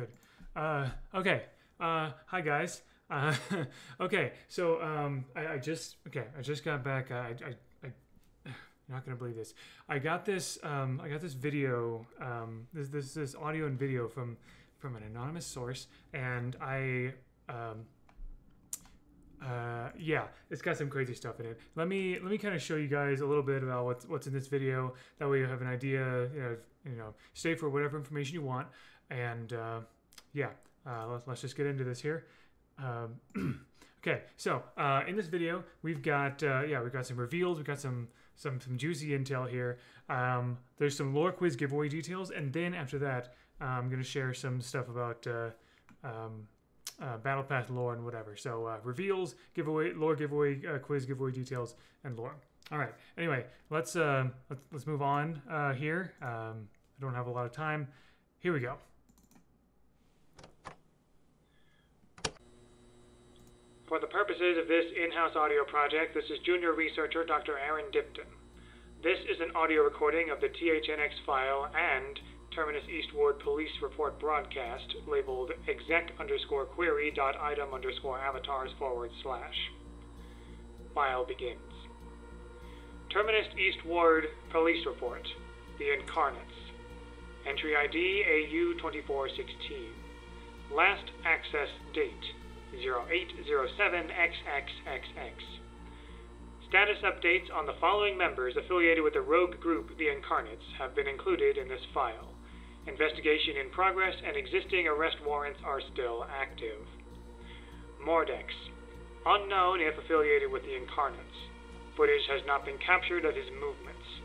good. Okay. Hi guys. Okay. So I just got back. You're not gonna believe this. I got this video. This audio and video from an anonymous source, and yeah, it's got some crazy stuff in it. Let me kind of show you guys a little bit about what's in this video. That way you have an idea. Stay for whatever information you want. And yeah, let's just get into this here. Okay, so in this video we've got some reveals. We've got some juicy intel here. There's some lore quiz giveaway details, and then after that, I'm gonna share some stuff about Battle Pass lore and whatever. So reveals, giveaway, lore giveaway, quiz giveaway details, and lore. All right. Anyway, let's move on here. I don't have a lot of time. Here we go. For the purposes of this in-house audio project, this is junior researcher Dr. Aaron Dipton. This is an audio recording of the THNX file and Terminus Eastward Police Report broadcast labeled exec_query.item_avatars/. File begins. Terminus Eastward Police Report. The Incarnates. Entry ID AU2416. Last access date 0807XXXX. Status updates on the following members affiliated with the rogue group The Incarnates have been included in this file. Investigation in progress and existing arrest warrants are still active. Mordex. Unknown if affiliated with The Incarnates. Footage has not been captured of his movements.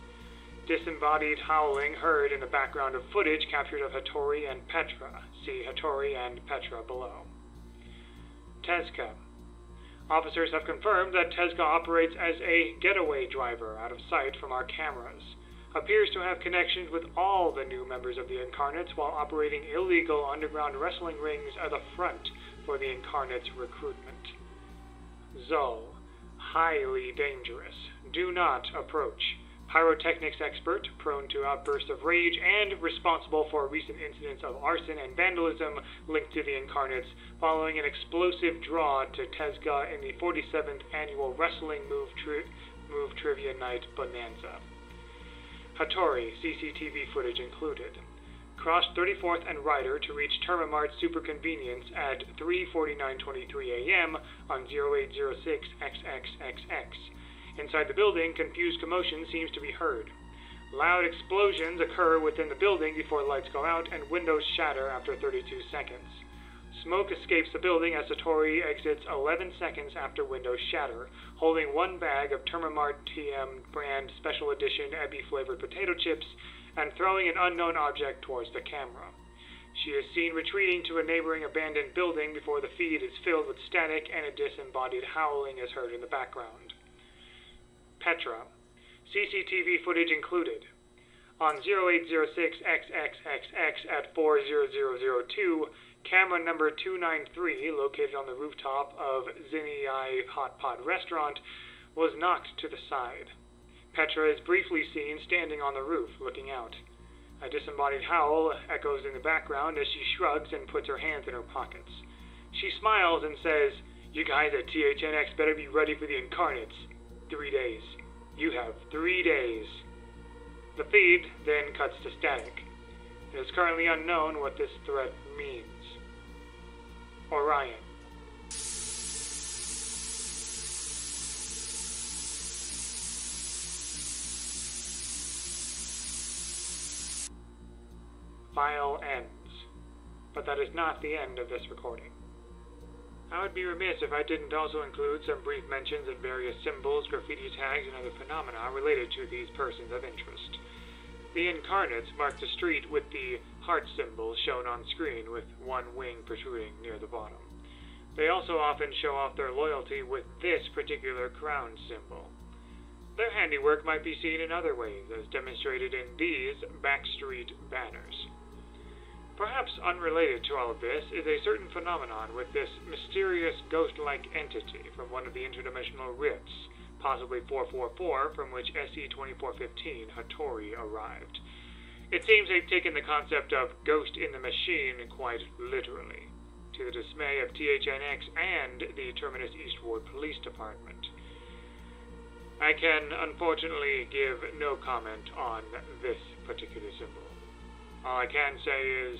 Disembodied howling heard in the background of footage captured of Hattori and Petra. See Hattori and Petra below. Tezca. Officers have confirmed that Tezca operates as a getaway driver out of sight from our cameras. Appears to have connections with all the new members of the Incarnates while operating illegal underground wrestling rings at the front for the Incarnates' recruitment. Zol. Highly dangerous. Do not approach. Pyrotechnics expert, prone to outbursts of rage, and responsible for recent incidents of arson and vandalism linked to the Incarnates following an explosive draw to Tezca in the 47th annual Wrestling Move Trivia Night Bonanza. Hattori, CCTV footage included. Crossed 34th and Ryder to reach Termimart Super Convenience at 3:49:23 a.m. on 0806XXXX. Inside the building, confused commotion seems to be heard. Loud explosions occur within the building before lights go out and windows shatter after 32 seconds. Smoke escapes the building as Hattori exits 11 seconds after windows shatter, holding one bag of Termimart TM brand special edition Ebby-flavored potato chips and throwing an unknown object towards the camera. She is seen retreating to a neighboring abandoned building before the feed is filled with static and a disembodied howling is heard in the background. Petra. CCTV footage included. On 0806XXXX at 40002, camera number 293, located on the rooftop of Zinni Hot Pot Restaurant, was knocked to the side. Petra is briefly seen standing on the roof, looking out. A disembodied howl echoes in the background as she shrugs and puts her hands in her pockets. She smiles and says, "You guys at THNX better be ready for the Incarnates. 3 days. You have 3 days." The feed then cuts to static. It is currently unknown what this threat means. Orion. File ends. But that is not the end of this recording. I would be remiss if I didn't also include some brief mentions of various symbols, graffiti tags, and other phenomena related to these persons of interest. The Incarnates mark the street with the heart symbol shown on screen with one wing protruding near the bottom. They also often show off their loyalty with this particular crown symbol. Their handiwork might be seen in other ways, as demonstrated in these backstreet banners. Perhaps unrelated to all of this is a certain phenomenon with this mysterious ghost-like entity from one of the interdimensional rifts, possibly 444, from which SE-2415 Hattori arrived. It seems they've taken the concept of ghost in the machine quite literally, to the dismay of THNX and the Terminus Eastward Police Department. I can unfortunately give no comment on this particular symbol. All I can say is,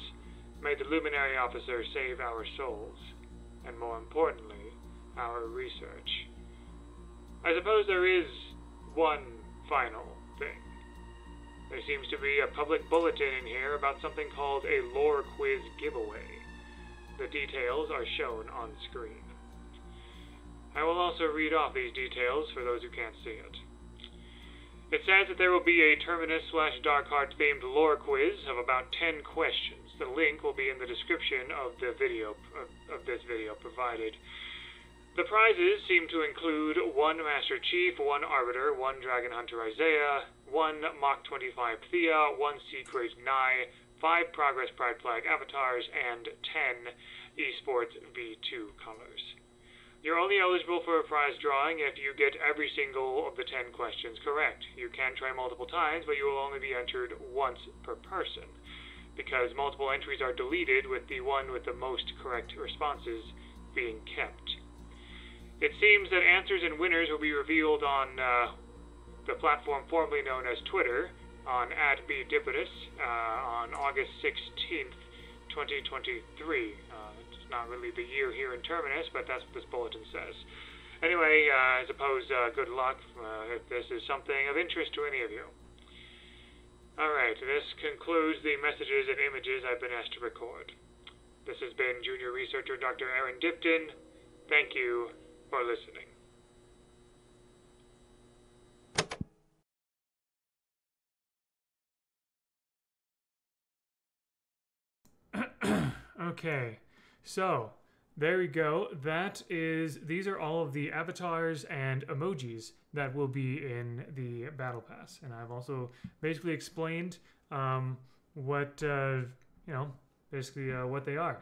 may the Luminary Officer save our souls, and more importantly, our research. I suppose there is one final thing. There seems to be a public bulletin in here about something called a lore quiz giveaway. The details are shown on screen. I will also read off these details for those who can't see it. It says that there will be a Terminus/Darkheart themed lore quiz of about 10 questions. The link will be in the description of the video of this video provided. The prizes seem to include 1 Master Chief, 1 Arbiter, 1 Dragon Hunter Isaiah, 1 Mach 25 Thea, 1 Secret Nye, 5 Progress Pride Flag avatars, and 10 Esports V2 colors. You're only eligible for a prize drawing if you get every single of the 10 questions correct. You can try multiple times, but you will only be entered once per person, because multiple entries are deleted with the one with the most correct responses being kept. It seems that answers and winners will be revealed on the platform formerly known as Twitter, on @BDipotus, on August 16th, 2023. It's not really the year here in Terminus, but that's what this bulletin says. Anyway, I suppose good luck if this is something of interest to any of you. Alright, this concludes the messages and images I've been asked to record. This has been Junior Researcher Dr. Aaron Dipton. Thank you for listening. Okay, so there we go. These are all of the avatars and emojis that will be in the Battle Pass, and I've also basically explained what what they are.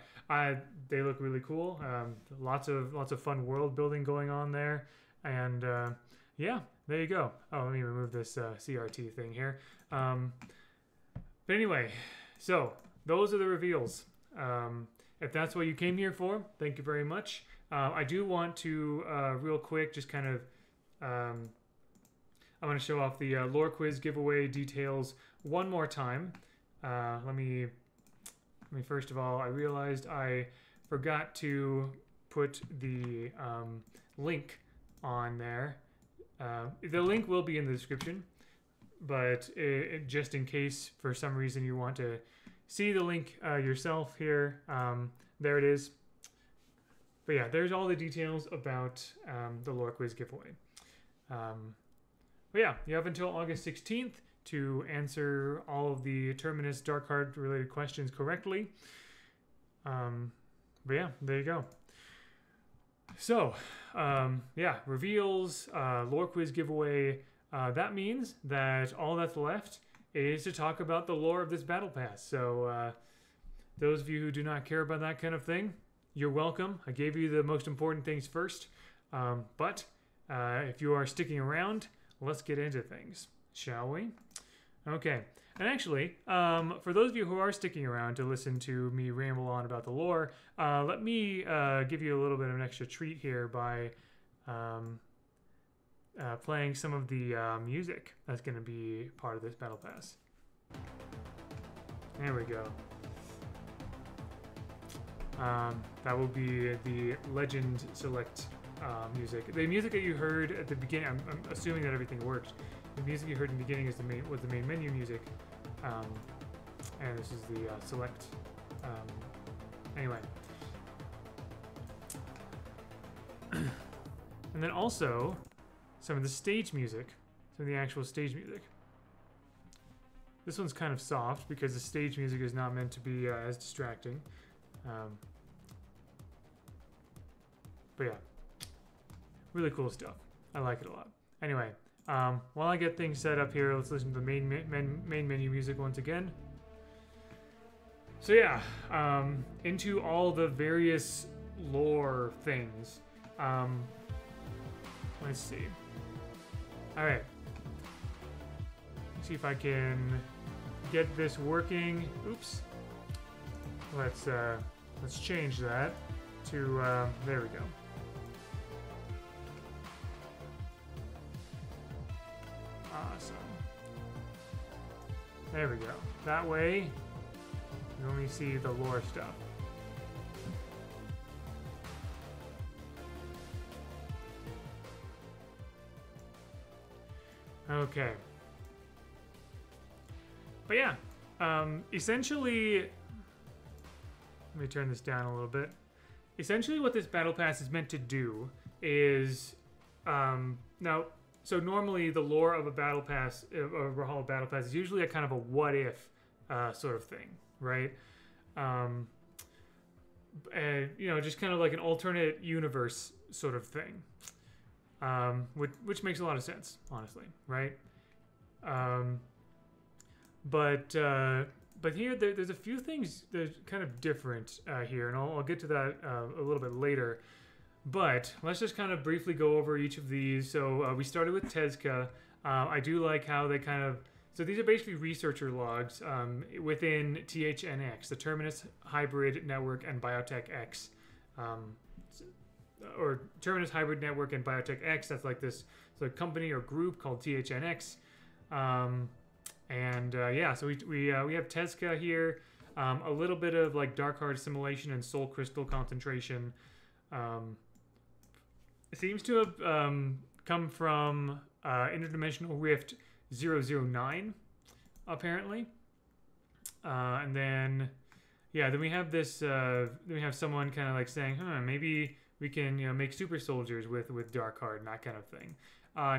They look really cool. Lots of fun world building going on there, and yeah, there you go. Oh, let me remove this CRT thing here. But anyway, so those are the reveals. If that's what you came here for, thank you very much. I do want to real quick just kind of I want to show off the lore quiz giveaway details one more time. Let me first of all, I realized I forgot to put the link on there. The link will be in the description, but just in case for some reason you want to see the link yourself here, there it is. But yeah, there's all the details about the lore quiz giveaway. But yeah, you have until August 16th to answer all of the Terminus Darkheart related questions correctly. But yeah, there you go. So, yeah, reveals, lore quiz giveaway. That means that all that's left is to talk about the lore of this battle pass. So, those of you who do not care about that kind of thing, you're welcome. I gave you the most important things first. But if you are sticking around, let's get into things, shall we? Okay. And actually, for those of you who are sticking around to listen to me ramble on about the lore, let me give you a little bit of an extra treat here by playing some of the music that's going to be part of this battle pass. There we go. That will be the Legend Select music. The music that you heard at the beginning, I'm assuming that everything worked. The music you heard in the beginning is was the main menu music, and this is the select. Anyway, and then also some of the stage music, some of the actual stage music. This one's kind of soft because the stage music is not meant to be as distracting. But yeah, really cool stuff. I like it a lot. Anyway. While I get things set up here, let's listen to the main menu music once again. So yeah, into all the various lore things. Let's see. All right. Let's see if I can get this working. Oops. Let's change that to there we go. Awesome. There we go. That way, you only see the lore stuff. Okay. But yeah, essentially, let me turn this down a little bit. Essentially what this battle pass is meant to do is, now, so normally the lore of a battle pass, of a Brawlhalla battle pass, is usually a kind of a what if sort of thing, right? And, you know, just kind of like an alternate universe sort of thing. Which makes a lot of sense, honestly, right? But here there's a few things that are kind of different here, and I'll get to that a little bit later. But let's just kind of briefly go over each of these. So we started with Tezca. I do like how they kind of... So these are basically researcher logs within THNX, the Terminus Hybrid Network and Biotech X. Or Terminus Hybrid Network and Biotech X. That's like this company or group called THNX. Yeah, so we have Tezca here. A little bit of like dark heart assimilation and soul crystal concentration. It seems to have come from Interdimensional Rift 009, apparently. And then, yeah, then we have this. Then we have someone kind of like saying, maybe we can, you know, make super soldiers with dark heart and that kind of thing.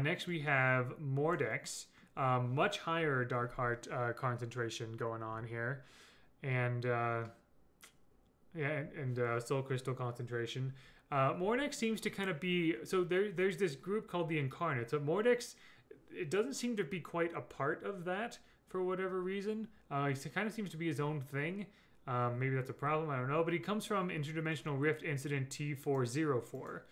Next we have Mordex, much higher dark heart concentration going on here, and soul crystal concentration. Mordex seems to kind of be, so there's this group called the Incarnate. So Mordex, it doesn't seem to be quite a part of that for whatever reason. It kind of seems to be his own thing. Maybe that's a problem, I don't know. But he comes from Interdimensional Rift Incident T404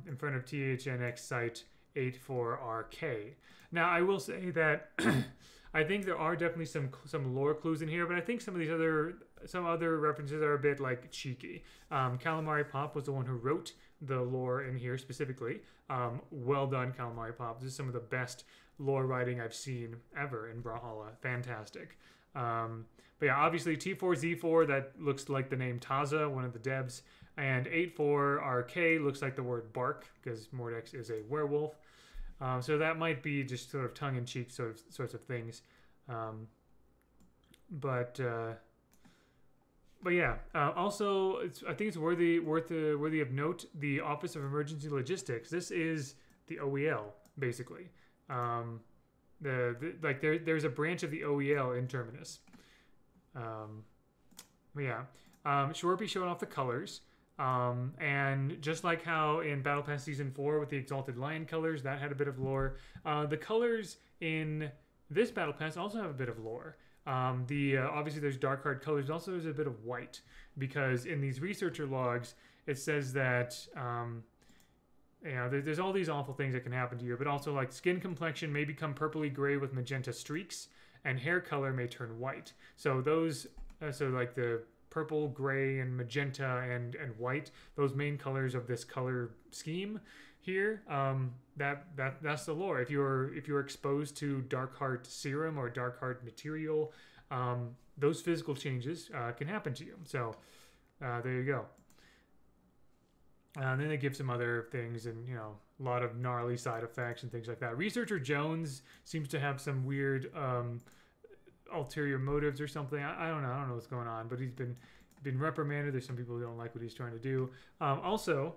in front of THNX Site 84RK. Now, I will say that I think there are definitely some lore clues in here, but I think some of these other references are a bit like cheeky. Calamari Pop was the one who wrote the lore in here specifically. Well done, Calamari Pop. This is some of the best lore writing I've seen ever in Brawlhalla. Fantastic. But yeah, obviously T4Z4, that looks like the name Taza, one of the devs, and 84RK looks like the word bark because Mordex is a werewolf. So that might be just sort of tongue-in-cheek sorts of things. But yeah, also I think it's worthy of note, the Office of Emergency Logistics. This is the OEL basically. There's a branch of the OEL in Terminus. Yeah, Shorpy showing off the colors. And just like how in Battle Pass Season 4 with the Exalted Lion colors, that had a bit of lore. The colors in this Battle Pass also have a bit of lore. Obviously there's dark heart colors, but also there's a bit of white, because in these researcher logs, it says that, you know, there's all these awful things that can happen to you, but also like skin complexion may become purpley gray with magenta streaks, and hair color may turn white. So those, like the purple, gray, and magenta and white, those main colors of this color scheme here, that's the lore. If you're exposed to dark heart serum or dark heart material, those physical changes can happen to you. So there you go. And then they give some other things, and you know, a lot of gnarly side effects and things like that. Researcher Jones seems to have some weird ulterior motives or something. I don't know what's going on, but he's been reprimanded. There's some people who don't like what he's trying to do. Also,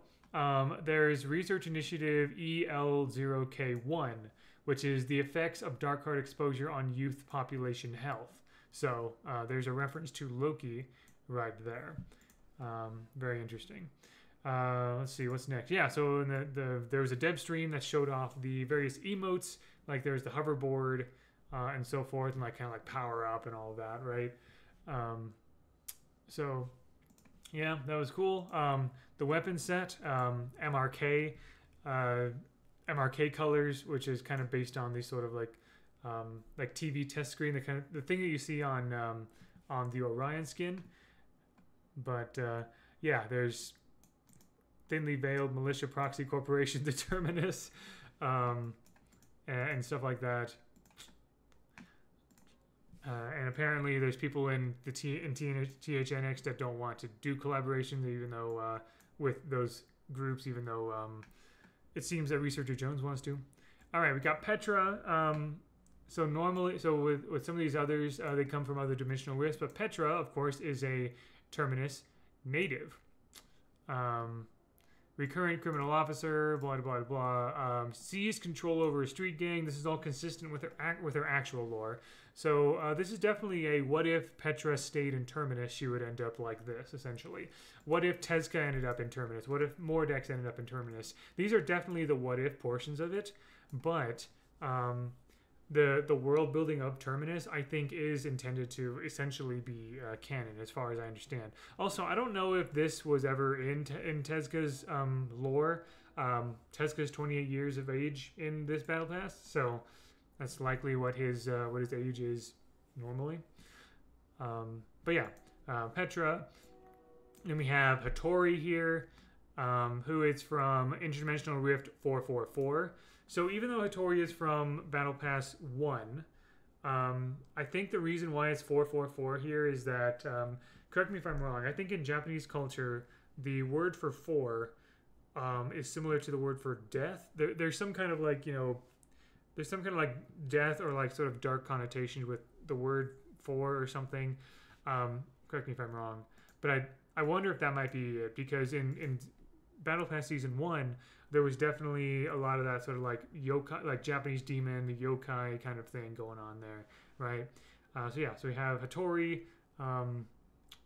there's Research Initiative EL0K1, which is the effects of dark heart exposure on youth population health. So there's a reference to Loki right there. Very interesting. Let's see what's next. Yeah, so there was a dev stream that showed off the various emotes, like there's the hoverboard and so forth, and like kind of like power up and all of that, right? So yeah, that was cool. The weapon set, MRK colors, which is kind of based on these sort of like like TV test screen, the thing that you see on the Orion skin. But yeah, there's thinly veiled militia proxy corporation, the Terminus, and stuff like that. And apparently there's people in the THNX that don't want to do collaborations, even though with those groups, even though it seems that Researcher Jones wants to. All right, we got Petra. So normally, with some of these others, they come from other dimensional rifts, but Petra, of course, is a Terminus native. Recurrent criminal officer, blah, blah, blah, seized control over a street gang. This is all consistent with her actual lore. So this is definitely a what if Petra stayed in Terminus, she would end up like this, essentially. What if Tezca ended up in Terminus? What if Mordex ended up in Terminus? These are definitely the what if portions of it, but the world building of Terminus, I think, is intended to essentially be canon, as far as I understand. Also, I don't know if this was ever in Tezca's lore. Tezca's 28 years of age in this battle pass, so that's likely what his age is normally. But yeah, Petra. Then we have Hattori here, who is from Interdimensional Rift 444. So even though Hattori is from Battle Pass 1, I think the reason why it's 444 here is that, correct me if I'm wrong, I think in Japanese culture, the word for four is similar to the word for death. There's some kind of like, there's some kind of like death or like sort of dark connotation with the word for or something. Correct me if I'm wrong. But I wonder if that might be it, because in Battle Pass Season 1, there was definitely a lot of that sort of like yokai, like Japanese demon, yokai kind of thing going on there, right? So yeah, so we have Hattori, and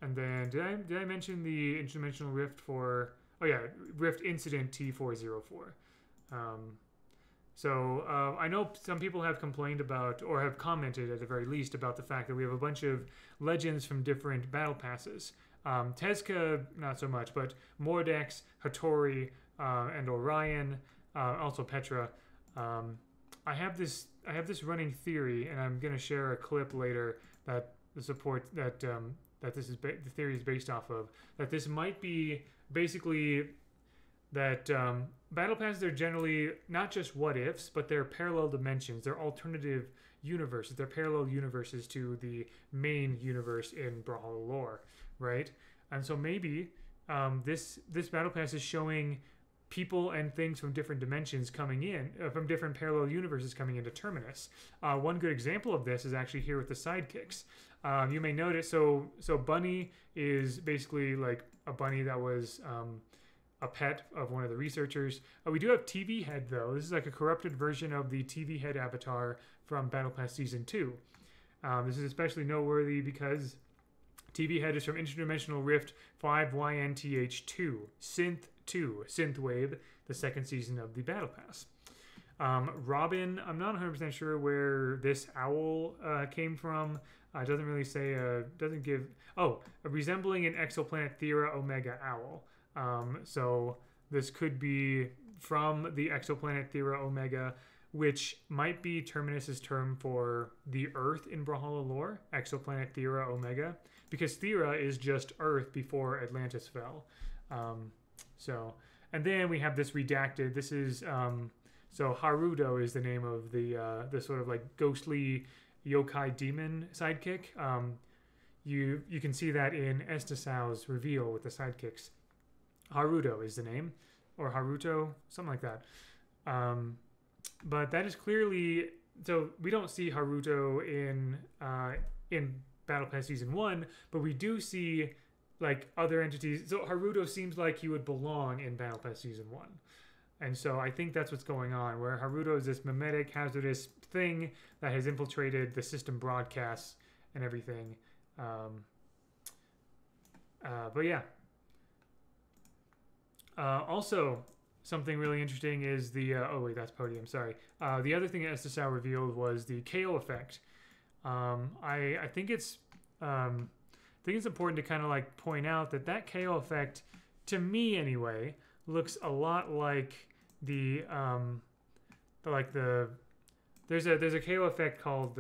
then did I mention the interdimensional rift for? Oh yeah, Rift Incident T404. So I know some people have complained about, or have commented at the very least, about the fact that we have a bunch of legends from different battle passes. Tezca, not so much, but Mordex, Hattori, and Orion, also Petra. I have this running theory, and I'm going to share a clip later that supports that this is the theory is based off of. That this might be basically that battle passes are generally not just what ifs, but they're parallel dimensions. They're alternative universes. They're parallel universes to the main universe in Brawlhalla lore, right? And so maybe this battle pass is showing people and things from different dimensions coming in, from different parallel universes coming into Terminus. One good example of this is actually here with the sidekicks. You may notice, so Bunny is basically like a bunny that was a pet of one of the researchers. We do have TV Head, though. This is like a corrupted version of the TV Head avatar from Battle Pass Season 2. This is especially noteworthy because TV Head is from Interdimensional Rift 5YNTH2, Synth 2, Synthwave, the second season of the Battle Pass. Robin, I'm not 100% sure where this owl came from. It doesn't really say, doesn't give, resembling an exoplanet Thera Omega owl. So this could be from the exoplanet Thera Omega, which might be Terminus's term for the Earth in Brawlhalla lore, exoplanet Thera Omega, because Thera is just Earth before Atlantis fell. And then we have this redacted. This is so Haruto is the name of the sort of like ghostly yokai demon sidekick. You can see that in Estasao's reveal with the sidekicks. Haruto is the name, or Haruto, something like that. But that is clearly, so we don't see Haruto in Battle Pass Season 1, but we do see like other entities. So Haruto seems like he would belong in Battle Pass Season 1. And so I think that's what's going on, where Haruto is this mimetic, hazardous thing that has infiltrated the system broadcasts and everything. But yeah. Also, something really interesting is the... oh, wait, that's Podium, sorry. The other thing that Estasau revealed was the KO effect. I think it's... I think it's important to kind of like point out that KO effect, to me anyway, looks a lot like the there's a KO effect called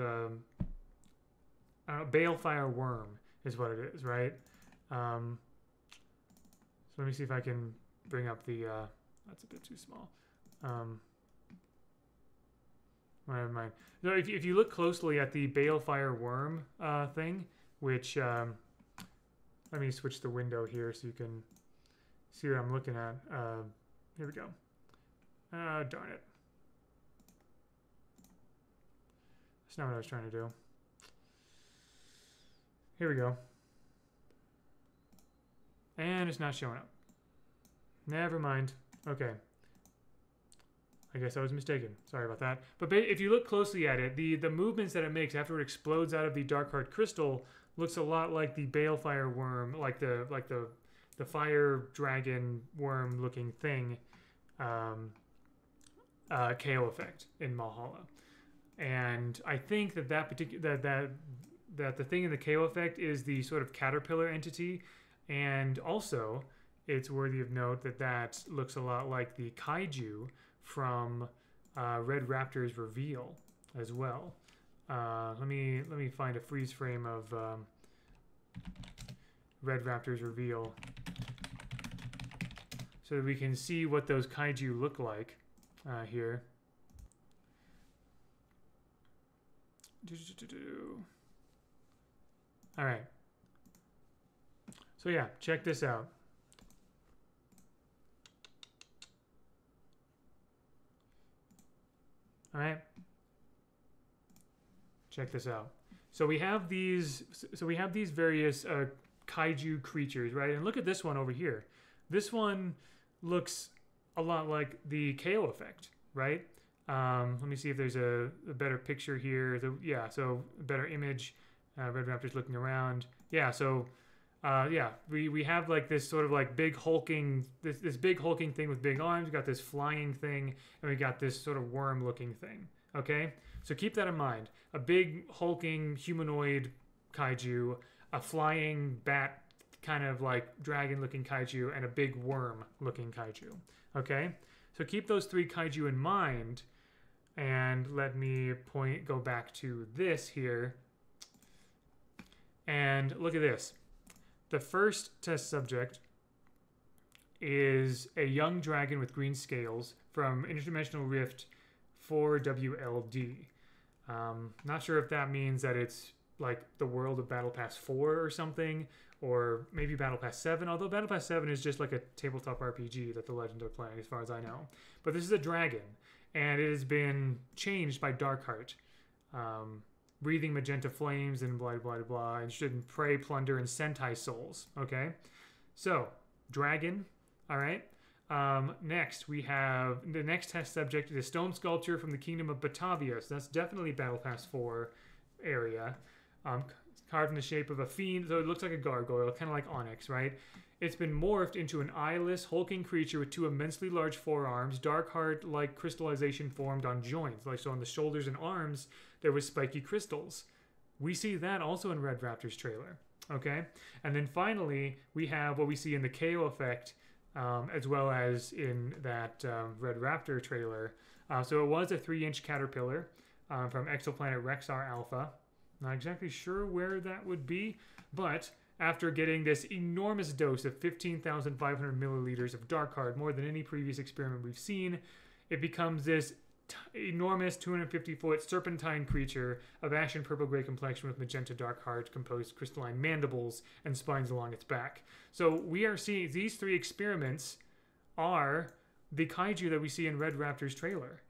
Balefire Worm is what it is, right? So let me see if I can bring up the. That's a bit too small. Never mind. So if you look closely at the Balefire Worm thing, which let me switch the window here so you can see what I'm looking at. Here we go. Darn it. That's not what I was trying to do. Here we go. And it's not showing up. Never mind. Okay. I guess I was mistaken. Sorry about that. But if you look closely at it, the movements that it makes after it explodes out of the Darkheart crystal looks a lot like the Balefire Worm, like the fire dragon worm looking thing, KO effect in Brawlhalla. And I think that that the thing in the KO effect is the sort of caterpillar entity, and also it's worthy of note that that looks a lot like the kaiju from Red Raptor's reveal as well. Let me find a freeze frame of Red Raptor's reveal so that we can see what those kaiju look like here. All right. So yeah, check this out. All right. Check this out. So we have these. So we have these various kaiju creatures, right? And look at this one over here. This one looks a lot like the KO effect, right? Let me see if there's a better picture here. Yeah, so a better image. Red Raptor's looking around. Yeah, so yeah, we have like this sort of like big hulking, this big hulking thing with big arms. We got this flying thing, and we got this sort of worm looking thing. Okay, so keep that in mind. A big hulking humanoid kaiju, a flying bat kind of like dragon looking kaiju, and a big worm looking kaiju. Okay, so keep those three kaiju in mind, and let me go back to this here. And look at this. The first test subject is a young dragon with green scales from Interdimensional Rift 4WLD. Not sure if that means that it's like the world of Battle Pass 4 or something, or maybe Battle Pass 7, although Battle Pass 7 is just like a tabletop RPG that the Legend are playing as far as I know. But this is a dragon, and it has been changed by Darkheart. Breathing magenta flames and blah, blah, blah. Interested in prey, plunder, and Sentai souls. Okay? So, dragon. All right? Next, we have the next test subject is a stone sculpture from the Kingdom of Batavia. So, that's definitely Battle Pass 4 area. Carved in the shape of a fiend. So, it looks like a gargoyle, kind of like Onyx, right? It's been morphed into an eyeless, hulking creature with two immensely large forearms, Darkheart-like crystallization formed on joints. Like so on the shoulders and arms, there was spiky crystals. We see that also in Red Raptor's trailer. Okay? And then finally, we have what we see in the KO effect, as well as in that Red Raptor trailer. So it was a 3-inch caterpillar from exoplanet Rexar Alpha. Not exactly sure where that would be, but after getting this enormous dose of 15,500 milliliters of Darkheart, more than any previous experiment we've seen, it becomes this enormous 250-foot serpentine creature of ashen purple-gray complexion with magenta Darkheart composed crystalline mandibles and spines along its back. So we are seeing these three experiments are the kaiju that we see in Red Raptor's trailer.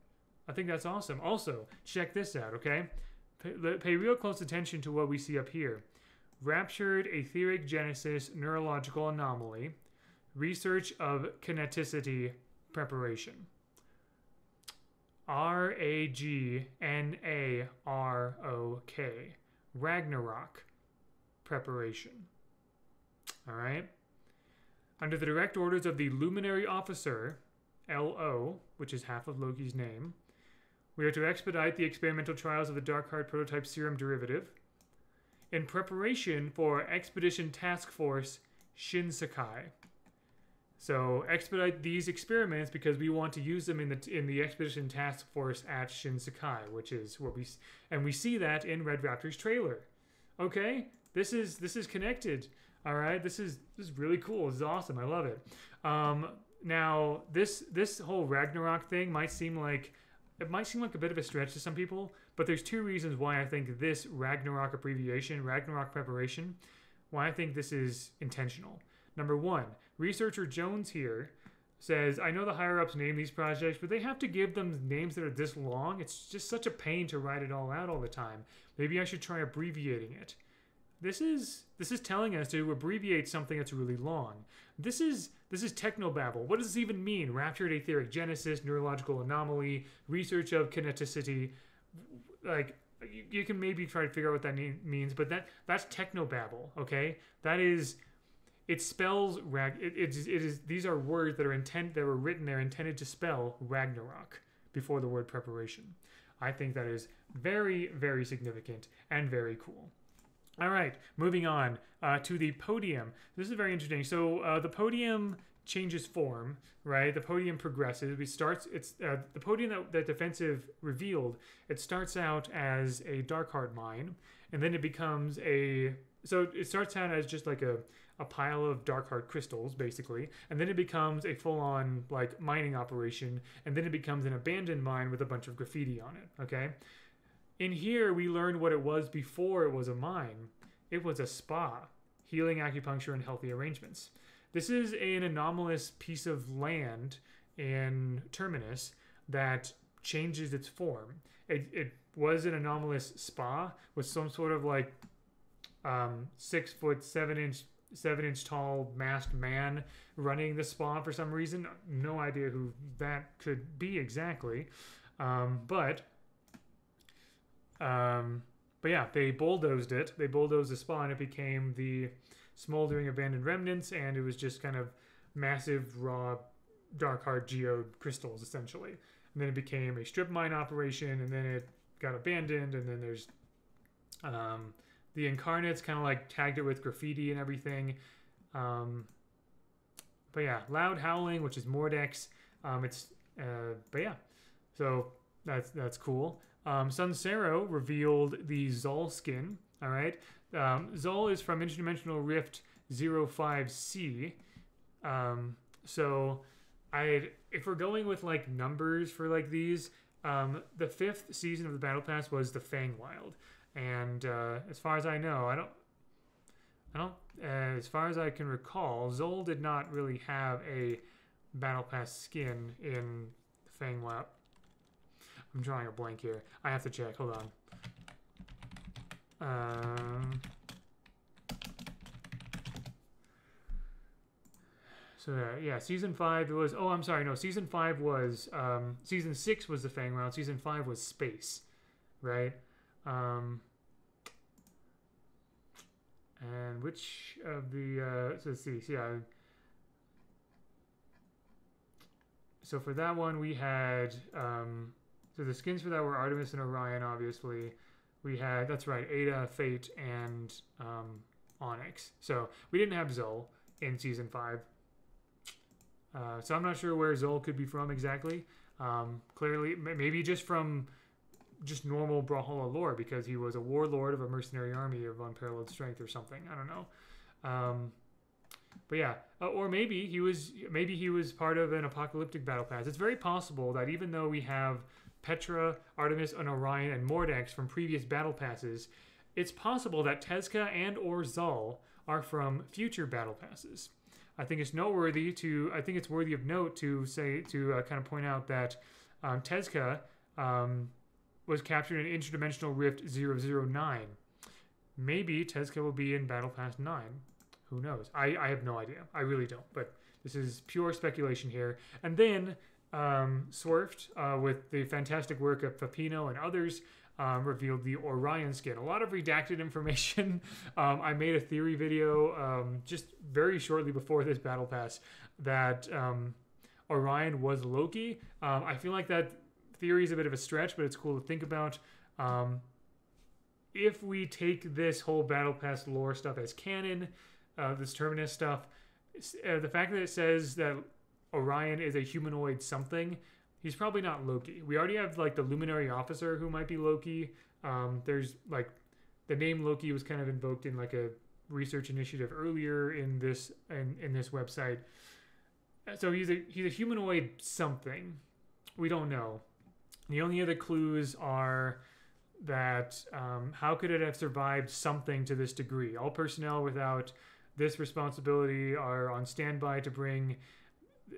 I think that's awesome. Also, check this out, okay? Pay real close attention to what we see up here. Raptured etheric genesis neurological anomaly. Research of kineticity preparation. RAGNAROK. Ragnarok preparation. Alright? Under the direct orders of the Luminary Officer, LO, which is half of Loki's name, we are to expedite the experimental trials of the Darkheart prototype serum derivative in preparation for Expedition Task Force Shinsekai. So expedite these experiments because we want to use them in the expedition task force at Shinsekai, which is what we see that in Red Raptor's trailer. Okay, this is connected. All right, this is really cool. This is awesome. I love it. Now this whole Ragnarok thing might seem like a bit of a stretch to some people, but there's two reasons why I think this Ragnarok abbreviation, Ragnarok preparation, why I think this is intentional. Number one, researcher Jones here says, I know the higher-ups name these projects, but they have to give them names that are this long. It's just such a pain to write it all out all the time. Maybe I should try abbreviating it. This is telling us to abbreviate something that's really long. This is technobabble. What does this even mean? Raptured etheric genesis, neurological anomaly, research of kineticity. Like, you can maybe try to figure out what that means, but that's technobabble. Okay, that is. It spells these are words that were written there intended to spell Ragnarok before the word preparation. I think that is very, very significant and very cool. All right, moving on to the podium. This is very interesting. So the podium changes form, right? The podium progresses. The podium that Defensive revealed. It starts out as a Darkheart mine, and then it becomes so it starts out as just like a pile of Darkheart crystals, basically, and then it becomes a full-on like mining operation, and then it becomes an abandoned mine with a bunch of graffiti on it. Okay. In here, we learned what it was before it was a mine. It was a spa, healing, acupuncture, and healthy arrangements. This is an anomalous piece of land in Terminus that changes its form. It was an anomalous spa with some sort of like 6 foot 7 inch tall masked man running the spa for some reason. No idea who that could be exactly. But yeah, they bulldozed it. They bulldozed the spa, and it became the smoldering abandoned remnants, and it was just kind of massive raw Darkheart geode crystals essentially. And then it became a strip mine operation, and then it got abandoned, and then there's the Incarnates kind of like tagged it with graffiti and everything. But yeah, Loud Howling, which is Mordex. But yeah, so that's cool. Sunsero revealed the Zol skin. All right, Zol is from Interdimensional Rift 05C. So if we're going with like numbers for like these, the 5th season of the Battle Pass was the Fangwild. And as far as I know, as far as I can recall, Zol did not really have a Battle Pass skin in Fangwild. I'm drawing a blank here. I have to check. Hold on. So yeah, season 5 was. Oh, I'm sorry. No, season 5 was. Season 6 was the Fangwild. Season 5 was Space, right? And which of the so let's see, yeah. So for that one we had so the skins for that were Artemis and Orion, obviously. We had, that's right, Ada, Fate, and Onyx. So we didn't have Zol in season 5. So I'm not sure where Zol could be from exactly. Clearly, maybe just from normal Brawlhalla lore, because he was a warlord of a mercenary army of unparalleled strength or something. I don't know. But yeah, or maybe he was part of an apocalyptic battle pass. It's very possible that even though we have Petra, Artemis, and Orion, and Mordex from previous battle passes, it's possible that Tezca and or Zal are from future battle passes. I think it's worthy of note to say, to kind of point out that Tezca was captured in Interdimensional Rift 009. Maybe Tezca will be in Battle Pass 9. Who knows? I have no idea. I really don't. But this is pure speculation here. And then Swerft, with the fantastic work of Pepino and others, revealed the Orion skin. A lot of redacted information. I made a theory video just very shortly before this Battle Pass that Orion was Loki. I feel like that theory is a bit of a stretch, but it's cool to think about. If we take this whole Battle Pass lore stuff as canon, this Terminus stuff, the fact that it says that Orion is a humanoid something, he's probably not Loki. We already have like the Luminary Officer who might be Loki. There's like the name Loki was kind of invoked in like a research initiative earlier in this website. So he's a humanoid something. We don't know. The only other clues are that how could it have survived something to this degree? All personnel without this responsibility are on standby to bring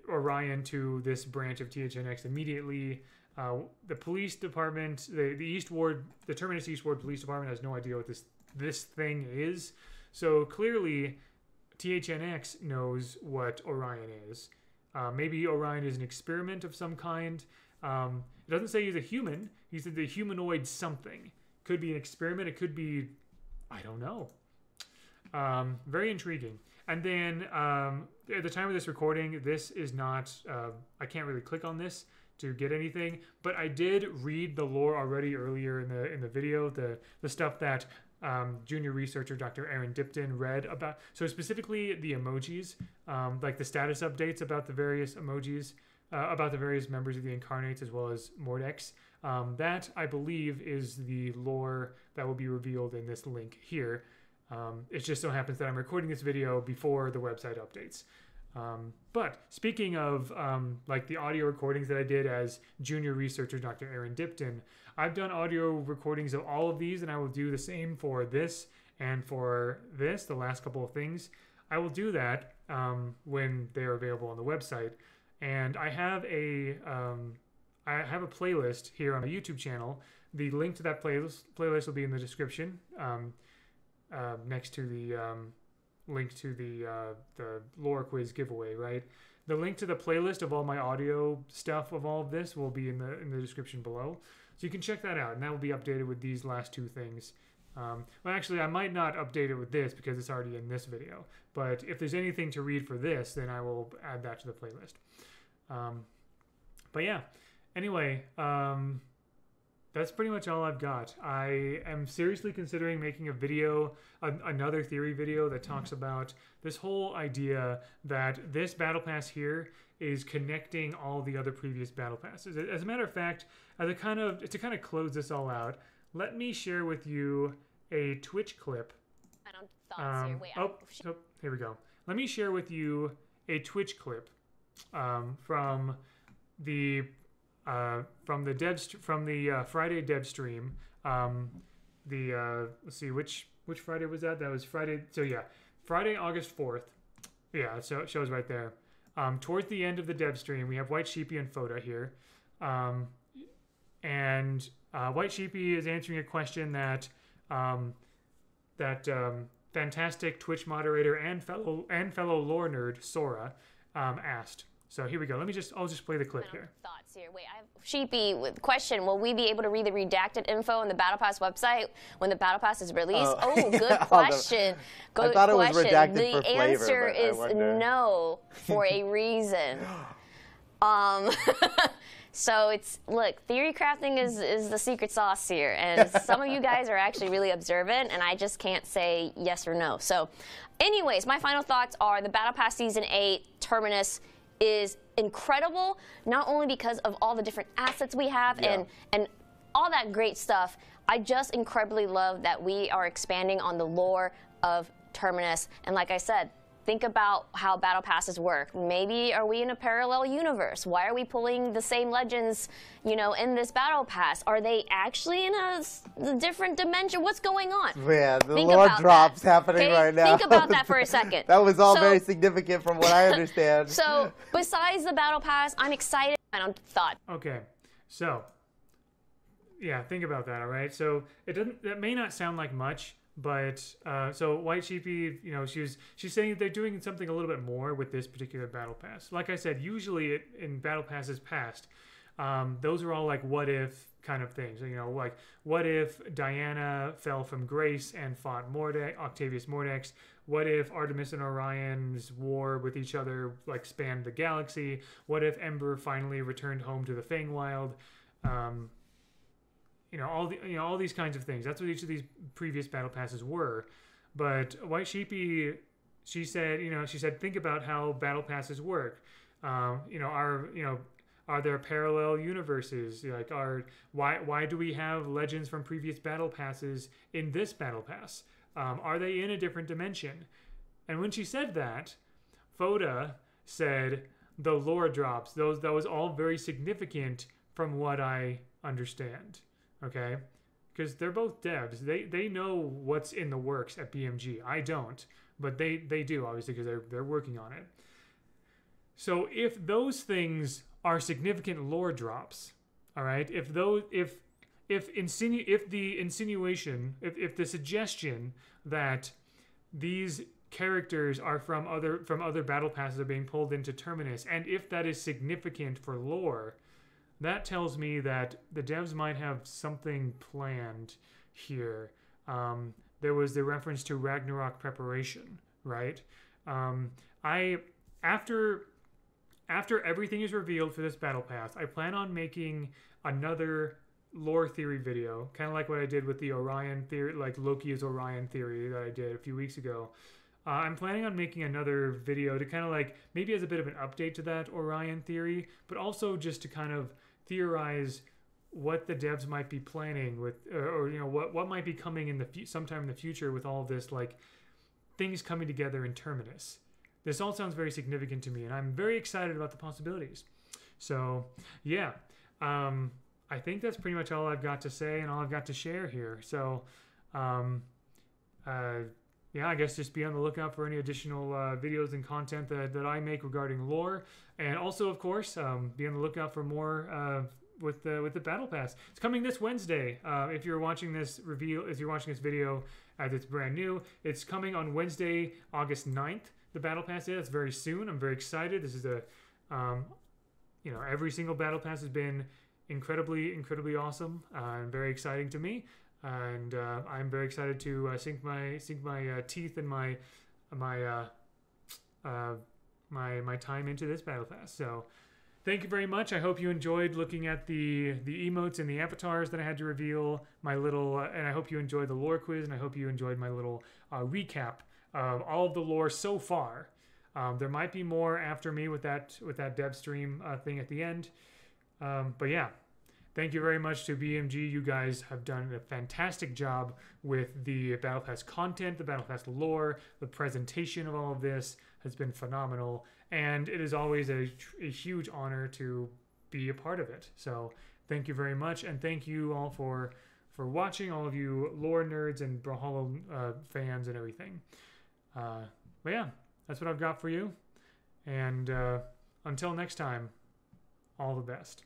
Orion to this branch of THNX immediately. The police department, the East Ward, the Terminus East Ward Police Department has no idea what this thing is. So clearly, THNX knows what Orion is. Maybe Orion is an experiment of some kind. It doesn't say he's a human. He said the humanoid something. Could be an experiment. It could be, I don't know. Very intriguing. And then at the time of this recording, this is not, I can't really click on this to get anything, but I did read the lore already earlier in the video, the stuff that junior researcher Dr. Aaron Dipton read about. So specifically the emojis, like the status updates about the various emojis, about the various members of the Incarnates as well as Mordex. That, I believe, is the lore that will be revealed in this link here. It just so happens that I'm recording this video before the website updates. But speaking of like the audio recordings that I did as junior researcher Dr. Aaron Dipton, I've done audio recordings of all of these, and I will do the same for this and for this, the last couple of things. I will do that when they're available on the website. And I have a playlist here on my YouTube channel. The link to that playlist will be in the description, next to the link to the lore quiz giveaway, right? The link to the playlist of all my audio stuff of all of this will be in the description below. So you can check that out, and that will be updated with these last two things. Well, actually, I might not update it with this because it's already in this video. But if there's anything to read for this, then I will add that to the playlist. But yeah, anyway, that's pretty much all I've got. I am seriously considering making a video, another theory video that talks about this whole idea that this battle pass here is connecting all the other previous battle passes. As a matter of fact, to kind of close this all out, let me share with you a Twitch clip. I don't thoughts here. Wait, oh, here we go. Let me share with you a Twitch clip from the Friday dev stream. Let's see, which Friday was that? That was Friday. So yeah, Friday, August 4th. Yeah, so it shows right there. Towards the end of the dev stream, we have White Sheepy and Foda here, and White Sheepy is answering a question that fantastic Twitch moderator and fellow lore nerd Sora asked. So here we go. I'll just play the clip here. Thoughts here. Wait, I have Sheepy with question. Will we be able to read the redacted info on the Battle Pass website when the Battle Pass is released? Oh, good question. I thought it was redacted for flavor. The answer is no for a reason. So look, theory crafting is the secret sauce here, and some of you guys are actually really observant, and I just can't say yes or no. So anyways, my final thoughts are the Battle Pass Season 8 Terminus is incredible, not only because of all the different assets we have and all that great stuff. I just incredibly love that we are expanding on the lore of Terminus, and like I said, think about how battle passes work. Maybe are we in a parallel universe? Why are we pulling the same legends, in this battle pass? Are they actually in a different dimension? What's going on? Man, the lore drops happening right now. Think about that for a second. That was all very significant from what I understand. So, besides the battle pass, I'm excited. I don't thought. Okay, so yeah, think about that. All right, so that may not sound like much. But so White Sheepy, she's saying that they're doing something a little bit more with this particular battle pass. Like I said, usually in battle passes past, those are all like what if kind of things. Like what if Diana fell from grace and fought Octavius Mordex? What if Artemis and Orion's war with each other like spanned the galaxy? What if Ember finally returned home to the Feywild? All these kinds of things. That's what each of these previous battle passes were. But White Sheepy she said, think about how battle passes work. Are there parallel universes? Like, why do we have legends from previous battle passes in this battle pass? Are they in a different dimension? And when she said that, Foda said the lore drops. That was all very significant from what I understand. Okay, because they're both devs. They know what's in the works at BMG. I don't, but they do, obviously, because they're working on it. So if those things are significant lore drops, all right, if the suggestion that these characters are from other battle passes are being pulled into Terminus, and if that is significant for lore, that tells me that the devs might have something planned here. There was the reference to Ragnarok preparation, right? After everything is revealed for this battle pass, I plan on making another lore theory video, kind of like what I did with the Orion theory, like Loki's Orion theory that I did a few weeks ago. I'm planning on making another video to kind of like, maybe as a bit of an update to that Orion theory, but also just to kind of theorize what the devs might be planning with, or what might be coming in sometime in the future with all of this, like things coming together in Terminus. This all sounds very significant to me, and I'm very excited about the possibilities. So, yeah, I think that's pretty much all I've got to say and all I've got to share here. So, yeah, I guess just be on the lookout for any additional videos and content that I make regarding lore, and also, of course, be on the lookout for more with the Battle Pass. It's coming this Wednesday. If you're watching this video as it's brand new, it's coming on Wednesday, August 9th. The Battle Pass is. It's very soon. I'm very excited. This is every single Battle Pass has been incredibly awesome and very exciting to me. And I'm very excited to sink my teeth and my time into this Battle Pass. So, thank you very much. I hope you enjoyed looking at the emotes and the avatars that I had to reveal. And I hope you enjoyed the lore quiz, and I hope you enjoyed my little recap of all of the lore so far. There might be more after me with that dev stream thing at the end. But yeah, thank you very much to BMG. You guys have done a fantastic job with the Battle Pass content, the Battle Pass lore. The presentation of all of this has been phenomenal, and it is always a huge honor to be a part of it. So thank you very much, and thank you all for watching, all of you lore nerds and Brawlhalla fans and everything. But yeah, that's what I've got for you, and until next time, all the best.